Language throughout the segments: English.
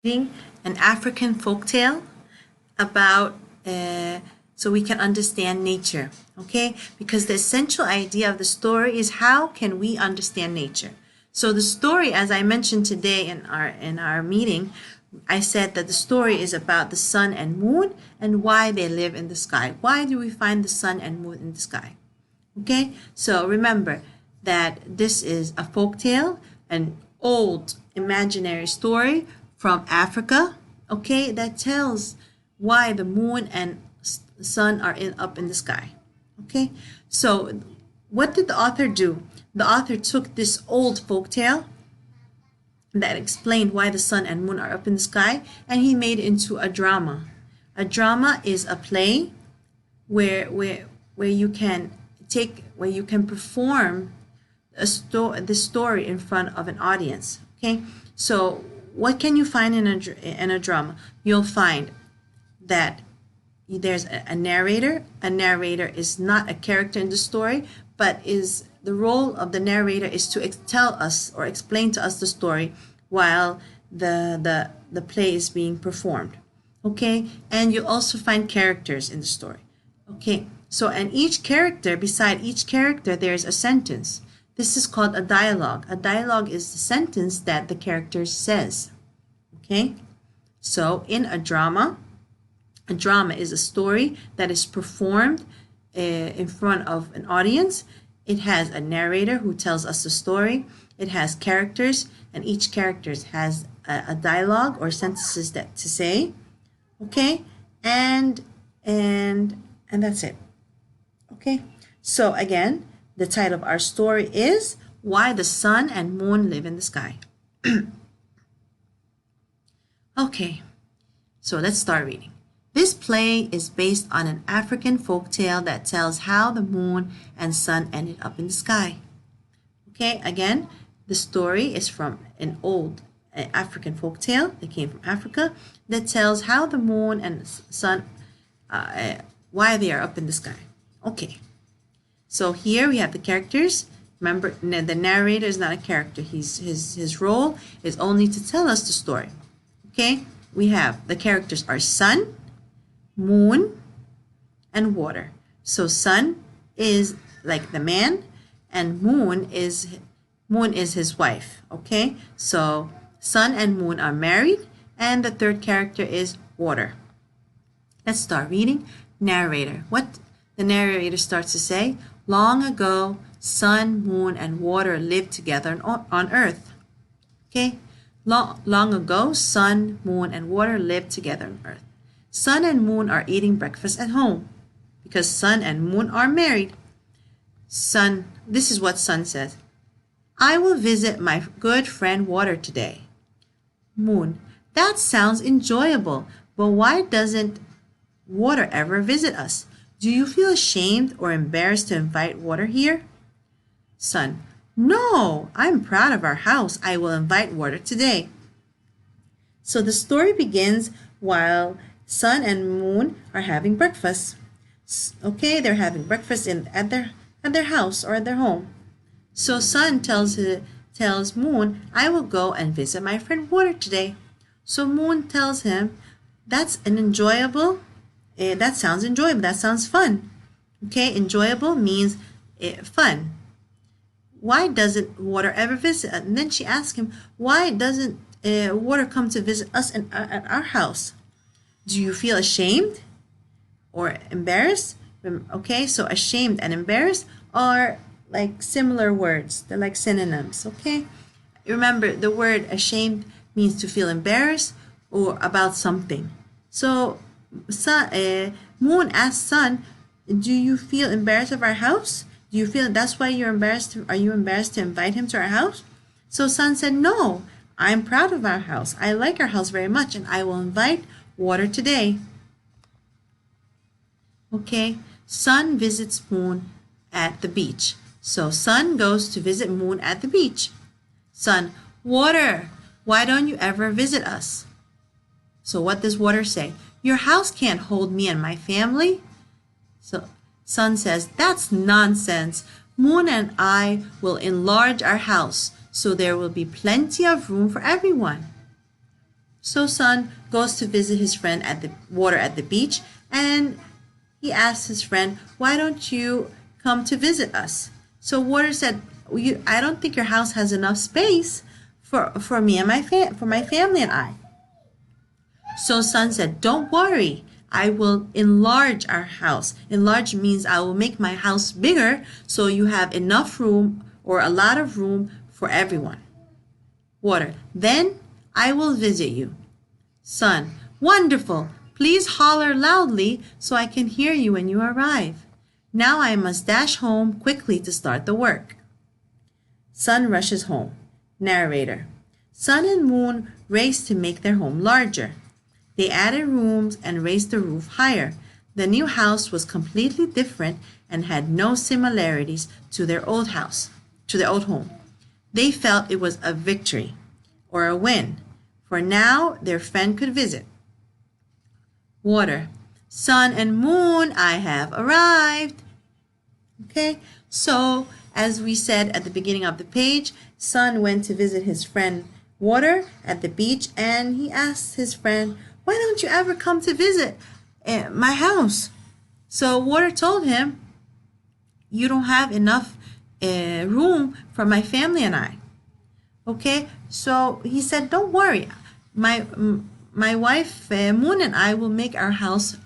An African folktale about so we can understand nature, okay? Because the essential idea of the story is how can we understand nature. So the story, as I mentioned today in our meeting, I said that the story is about the sun and moon and why they live in the sky. Why do we find the sun and moon in the sky? Okay, so remember that this is a folktale, an old imaginary story from Africa, okay, that tells why the moon and sun are up in the sky. Okay, so what did the author do? The author took this old folktale that explained why the sun and moon are up in the sky, and he made it into a drama. A drama is a play where you can perform the story in front of an audience. Okay, so what can you find in a drama? You'll find that there's a narrator. A narrator is not a character in the story, but the role of the narrator is to tell us or explain to us the story while the play is being performed. Okay, and you also find characters in the story. Okay, so and beside each character there's a sentence. This is called a dialogue. A dialogue is the sentence that the character says. Okay, so in a drama is a story that is performed in front of an audience. It has a narrator who tells us the story. It has characters, and each character has a dialogue or sentences to say. Okay, and that's it. Okay, so again, the title of our story is Why the Sun and Moon Live in the Sky. Okay, so let's start reading. This play is based on an African folktale that tells how the moon and sun ended up in the sky. Okay, again, the story is from an old African folktale that came from Africa that tells how the moon and sun, why they are up in the sky. Okay, so here we have the characters. Remember, the narrator is not a character. His role is only to tell us the story. Okay, we have the characters are sun, moon, and water. So sun is like the man, and moon is his wife. Okay, so sun and moon are married, and the third character is water. Let's start reading. Narrator. What the narrator starts to say: long ago, sun, moon, and water lived together on earth. Okay, long ago, sun, moon, and water lived together on earth. Sun and moon are eating breakfast at home because sun and moon are married. This is what sun says: I will visit my good friend water today. Moon: that sounds enjoyable, but why doesn't water ever visit us? Do you feel ashamed or embarrassed to invite water here? Sun: no, I'm proud of our house. I will invite water today. So the story begins while sun and moon are having breakfast. Okay, they're having breakfast at their house or at their home. So sun tells moon, I will go and visit my friend water today. So moon tells him, that sounds enjoyable. That sounds fun. Okay, enjoyable means fun. Why doesn't water ever visit? And then she asks him, why doesn't water come to visit us at our house? Do you feel ashamed or embarrassed? Okay, so ashamed and embarrassed are like similar words. They're like synonyms, okay? Remember, the word ashamed means to feel embarrassed or about something. So moon asks sun, do you feel embarrassed of our house? Do you feel that's why you're embarrassed? Are you embarrassed to invite him to our house? So sun said, no, I'm proud of our house. I like our house very much, and I will invite water today. Okay, sun visits moon at the beach. So sun goes to visit moon at the beach. Sun: water, why don't you ever visit us? So what does water say? Your house can't hold me and my family. So sun says, that's nonsense. Moon and I will enlarge our house so there will be plenty of room for everyone. So Sun goes to visit his friend at the water at the beach, and he asks his friend, "Why don't you come to visit us?" So Water said, "I don't think your house has enough space for me and for my family and I." So Sun said, "Don't worry. I will enlarge our house." Enlarge means I will make my house bigger so you have enough room or a lot of room for everyone. Water, then I will visit you. Sun, wonderful. Please holler loudly so I can hear you when you arrive. Now I must dash home quickly to start the work. Sun rushes home. Narrator, Sun and Moon race to make their home larger. They added rooms and raised the roof higher. The new house was completely different and had no similarities to their old house, to their old home. They felt it was a victory or a win, for now their friend could visit. Water, Sun and Moon, I have arrived. Okay, so as we said at the beginning of the page, Sun went to visit his friend Water at the beach, and he asked his friend, "Why don't you ever come to visit my house?" So Water told him, "You don't have enough room for my family and I." Okay, so he said, "Don't worry, my wife Moon and I will make our house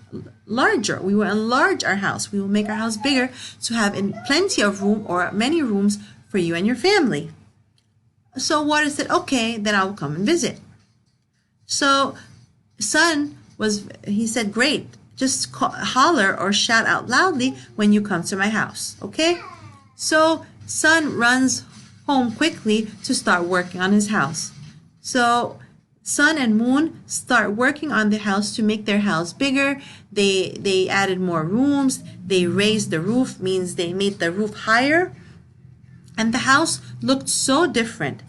larger. We will enlarge our house. We will make our house bigger to have plenty of room or many rooms for you and your family." So Water said, "Okay, then I will come and visit." So Sun he said, "Great, just holler or shout out loudly when you come to my house." Okay, so Sun runs home quickly to start working on his house. So Sun and Moon start working on the house to make their house bigger. They added more rooms. They raised the roof, means they made the roof higher. And the house looked so different.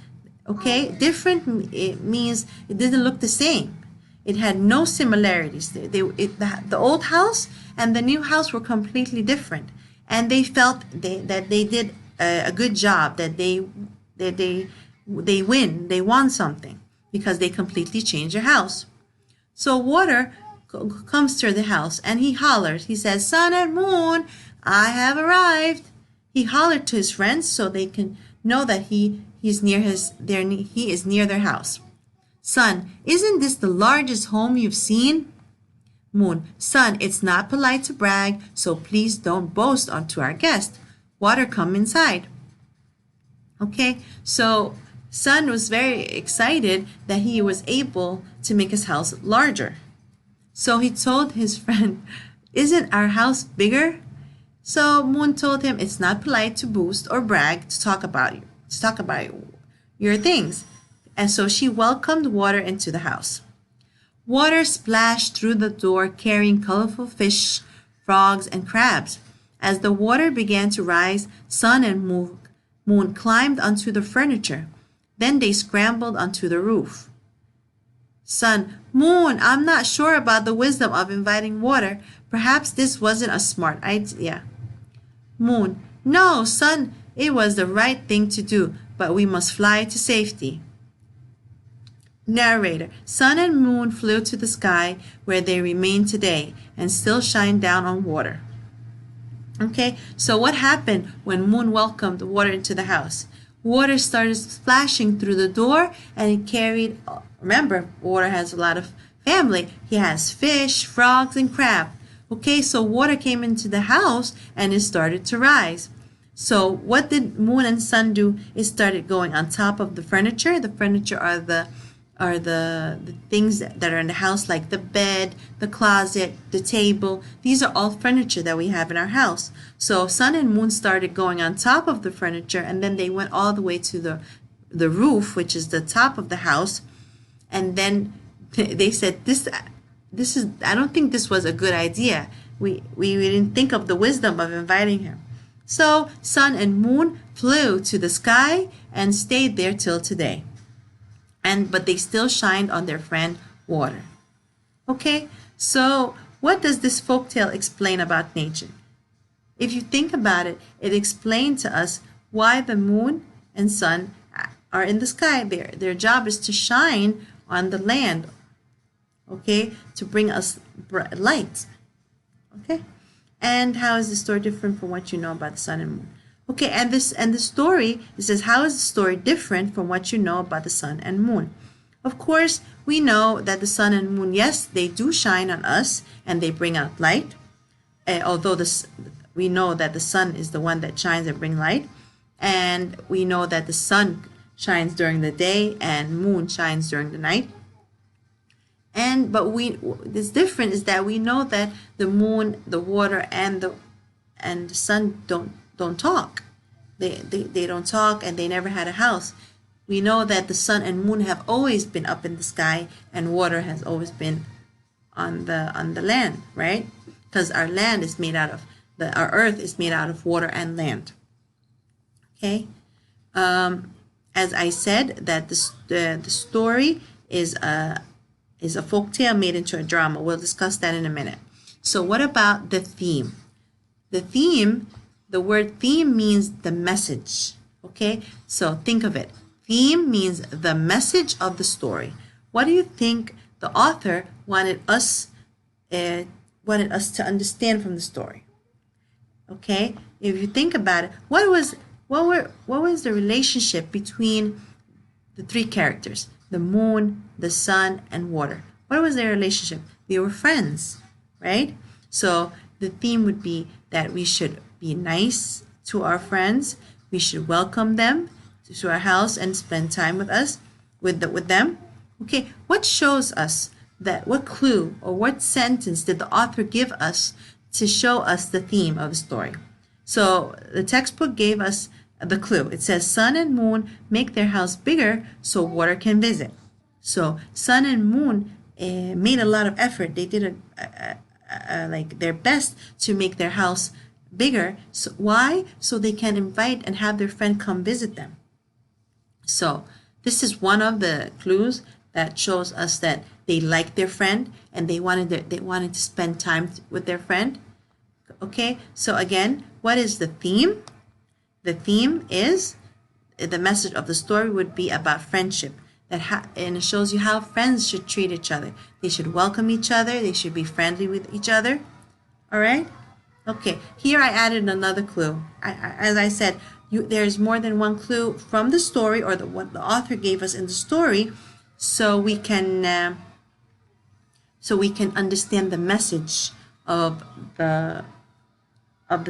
Okay, different it means it didn't look the same. It had no similarities. The old house and the new house were completely different. And they felt that they did a good job, that they won something, because they completely changed their house. So Water comes to the house and he hollers. He says, "Sun and Moon, I have arrived." He hollered to his friends so they can know that he is near their house. Sun, isn't this the largest home you've seen? Moon, Sun, it's not polite to brag, so please don't boast onto our guest. Water, come inside. Okay, so Sun was very excited that he was able to make his house larger. So he told his friend, "Isn't our house bigger?" So Moon told him it's not polite to boast or brag, to talk about your things. And so she welcomed Water into the house. Water splashed through the door carrying colorful fish, frogs, and crabs. As the water began to rise, Sun and Moon climbed onto the furniture. Then they scrambled onto the roof. Sun, Moon, I'm not sure about the wisdom of inviting Water. Perhaps this wasn't a smart idea. Moon, no, Sun, it was the right thing to do, but we must fly to safety. Narrator, Sun and Moon flew to the sky, where they remain today and still shine down on Water. Okay, so what happened when Moon welcomed Water into the house? Water started splashing through the door, and it carried, remember, Water has a lot of family. He has fish, frogs, and crab. Okay, so Water came into the house and it started to rise. So what did Moon and Sun do? It started going on top of the furniture. The furniture are the things that are in the house, like the bed, the closet, the table. These are all furniture that we have in our house. So Sun and Moon started going on top of the furniture, and then they went all the way to the roof, which is the top of the house. And then they said, this is, I don't think this was a good idea. We didn't think of the wisdom of inviting him. So Sun and Moon flew to the sky and stayed there till today. But they still shined on their friend Water. Okay, so what does this folktale explain about nature? If you think about it, it explained to us why the moon and sun are in the sky. Their job is to shine on the land okay, to bring us light. Okay, and how is the story different from what you know about the sun and moon? Okay, and the story, it says, how is the story different from what you know about the sun and moon? Of course, we know that the sun and moon, yes, they do shine on us and they bring out light. Although we know that the sun is the one that shines and brings light, and we know that the sun shines during the day and moon shines during the night. And but this different is that we know that the moon, the water, and the sun don't talk. They don't talk, and they never had a house. We know that the sun and moon have always been up in the sky, and water has always been on the land, right? Because our land is made out of our earth is made out of water and land. Okay, as I said, that the story is a folk tale made into a drama. We'll discuss that in a minute. So what about the theme? The theme, the word theme means the message. Okay, so think of it. Theme means the message of the story. What do you think the author wanted us to understand from the story? Okay, if you think about it, what was the relationship between the three characters, the moon, the sun, and water? What was their relationship? They were friends, right? So the theme would be that we should be nice to our friends. We should welcome them to our house and spend time with us, with them. Okay, what shows us that? What clue or what sentence did the author give us to show us the theme of the story? So the textbook gave us the clue. It says sun and moon make their house bigger so water can visit. So sun and moon made a lot of effort. They did like their best to make their house bigger. So why? So they can invite and have their friend come visit them. So this is one of the clues that shows us that they liked their friend and they wanted to spend time with their friend. Okay, so again, what is the theme? The theme is, the message of the story would be about friendship. And it shows you how friends should treat each other. They should welcome each other. They should be friendly with each other. All right? Okay, here I added another clue. As I said, there's more than one clue from the story, or what the author gave us in the story, so we can understand the message of the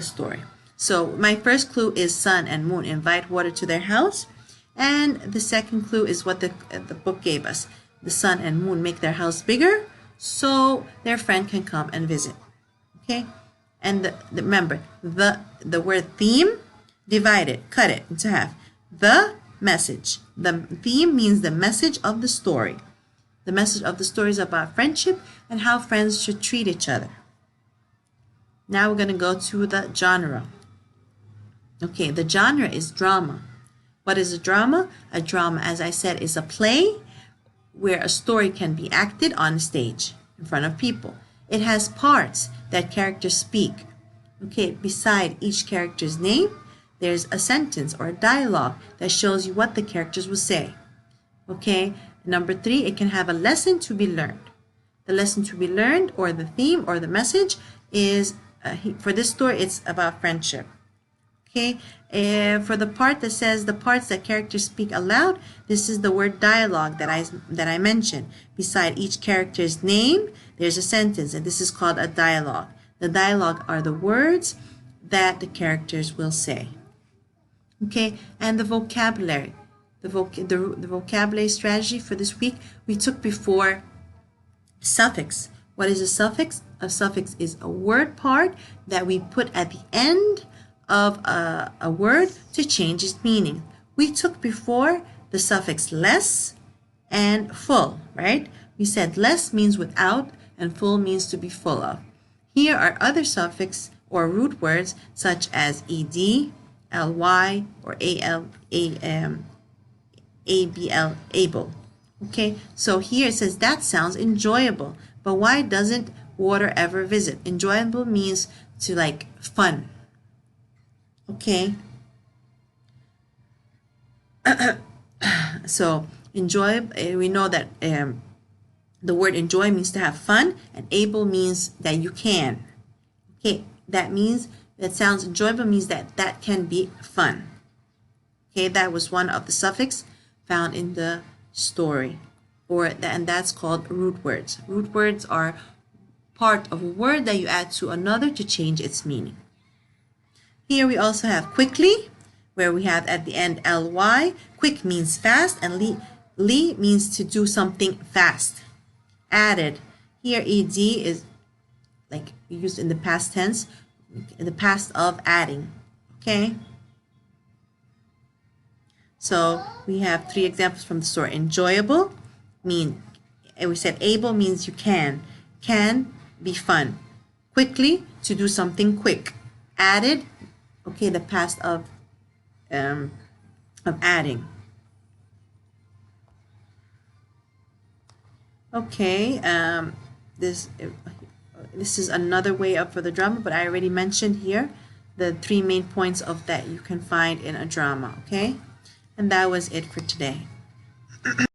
story. So my first clue is sun and moon invite water to their house. And the second clue is what the book gave us. The sun and moon make their house bigger so their friend can come and visit. Okay? And remember, the word theme, divide it, cut it into half. The message. The theme means the message of the story. The message of the story is about friendship and how friends should treat each other. Now we're going to go to the genre. Okay, the genre is drama. What is a drama? A drama, as I said, is a play where a story can be acted on stage in front of people. It has parts that characters speak. Okay, beside each character's name, there's a sentence or a dialogue that shows you what the characters will say. Okay, number 3, it can have a lesson to be learned. The lesson to be learned, or the theme or the message, is for this story, it's about friendship. Okay, for the part that says the parts that characters speak aloud, this is the word dialogue that I mentioned. Beside each character's name, there's a sentence, and this is called a dialogue. The dialogue are the words that the characters will say. Okay, and the vocabulary. The vocabulary strategy for this week, we took before suffix. What is a suffix? A suffix is a word part that we put at the end of a word to change its meaning. We took before the suffix less and full, right? We said less means without and full means to be full of. Here are other suffix or root words such as ed, ly, or abl, able. Okay, so here it says that sounds enjoyable, but why doesn't water ever visit? Enjoyable means to like fun. Okay, so enjoy. We know that The word enjoy means to have fun, and able means that you can. Okay, that means, that sounds enjoyable means that that can be fun. Okay, that was one of the suffix found in the story, and that's called root words. Root words are part of a word that you add to another to change its meaning. Here we also have quickly, where we have at the end ly. Quick means fast, and li means to do something fast. Added, here ed is like used in the past tense, in the past of adding. Okay, so we have 3 examples from the story. Enjoyable mean, and we said able means you can be fun. Quickly, to do something quick. Added, okay, the past of adding. Okay, this is another way up for the drama, but I already mentioned here the 3 main points of that you can find in a drama. Okay, and that was it for today.